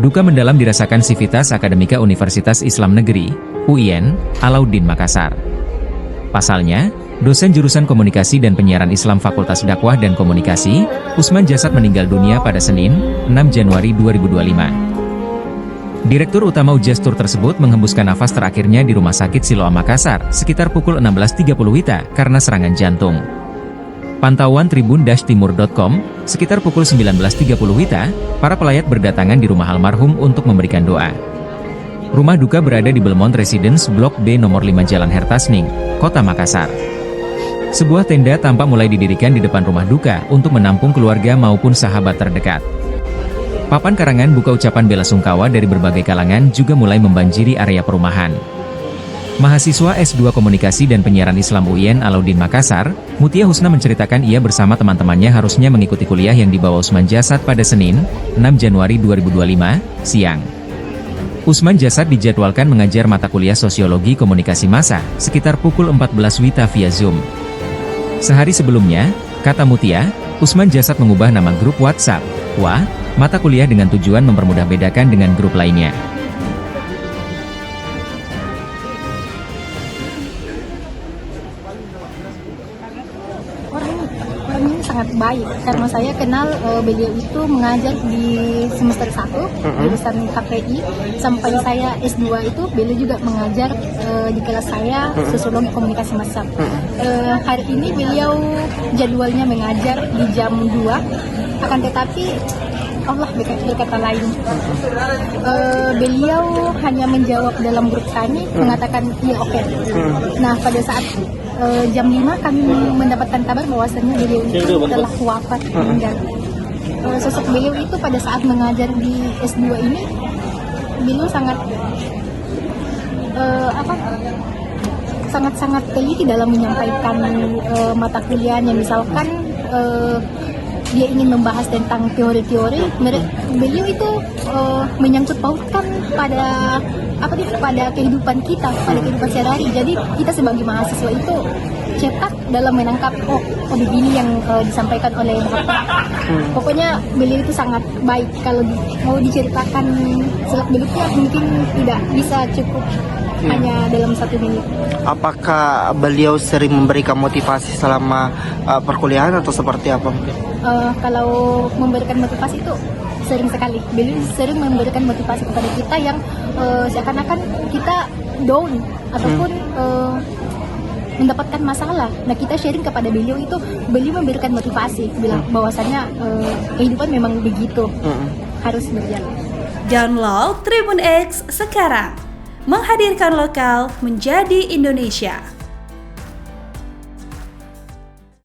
Duka mendalam dirasakan Sivitas Akademika Universitas Islam Negeri, UIN, Alauddin Makassar. Pasalnya, dosen jurusan Komunikasi dan Penyiaran Islam Fakultas Dakwah dan Komunikasi, Usman Jasad meninggal dunia pada Senin, 6 Januari 2025. Direktur Utama Ujastur tersebut menghembuskan nafas terakhirnya di Rumah Sakit Siloam Makassar sekitar pukul 16.30 WITA karena serangan jantung. Pantauan tribun-timur.com, sekitar pukul 19.30 WITA, para pelayat berdatangan di rumah almarhum untuk memberikan doa. Rumah duka berada di Belmont Residence Blok B nomor 5 Jalan Hertasning, Kota Makassar. Sebuah tenda tampak mulai didirikan di depan rumah duka untuk menampung keluarga maupun sahabat terdekat. Papan karangan buka ucapan bela sungkawa dari berbagai kalangan juga mulai membanjiri area perumahan. Mahasiswa S2 Komunikasi dan Penyiaran Islam UIN Alauddin Makassar, Mutia Husna menceritakan ia bersama teman-temannya harusnya mengikuti kuliah yang dibawa Usman Jasad pada Senin, 6 Januari 2025, siang. Usman Jasad dijadwalkan mengajar mata kuliah Sosiologi Komunikasi Massa, sekitar pukul 14 WITA via Zoom. Sehari sebelumnya, kata Mutia, Usman Jasad mengubah nama grup WhatsApp, mata kuliah dengan tujuan mempermudah bedakan dengan grup lainnya. Orang ini sangat baik karena saya kenal beliau itu mengajar di semester 1 jurusan KPI sampai saya S2 itu beliau juga mengajar di kelas saya Sosiologi Komunikasi Massa. Hari ini beliau jadwalnya mengajar di jam 2, akan tetapi Allah berkata lain. Beliau hanya menjawab dalam grup kami mengatakan iya oke. Nah pada saat jam 5 kami mendapatkan kabar bahwasannya beliau itu telah wafat meninggal. Sosok beliau itu pada saat mengajar di S2 ini beliau sangat teliti dalam menyampaikan mata kuliahnya. Misalkan dia ingin membahas tentang teori-teori, beliau itu menyangkut pautkan pada kehidupan kita, pada kehidupan sehari-hari. Jadi kita sebagai mahasiswa itu cepat dalam menangkap begini yang disampaikan oleh Bapak. Pokoknya beliau itu sangat baik. Kalau mau diceritakan seluk-beluknya mungkin tidak bisa cukup hanya dalam 1 menit. Apakah beliau sering memberikan motivasi selama perkuliahan atau seperti apa? Kalau memberikan motivasi itu sering sekali. Beliau sering memberikan motivasi kepada kita yang seakan-akan kita down ataupun mendapatkan masalah. Nah kita sharing kepada beliau itu, beliau memberikan motivasi, bilang bahwasannya kehidupan memang begitu, harus berjalan. Download Tribun X sekarang, menghadirkan lokal menjadi Indonesia.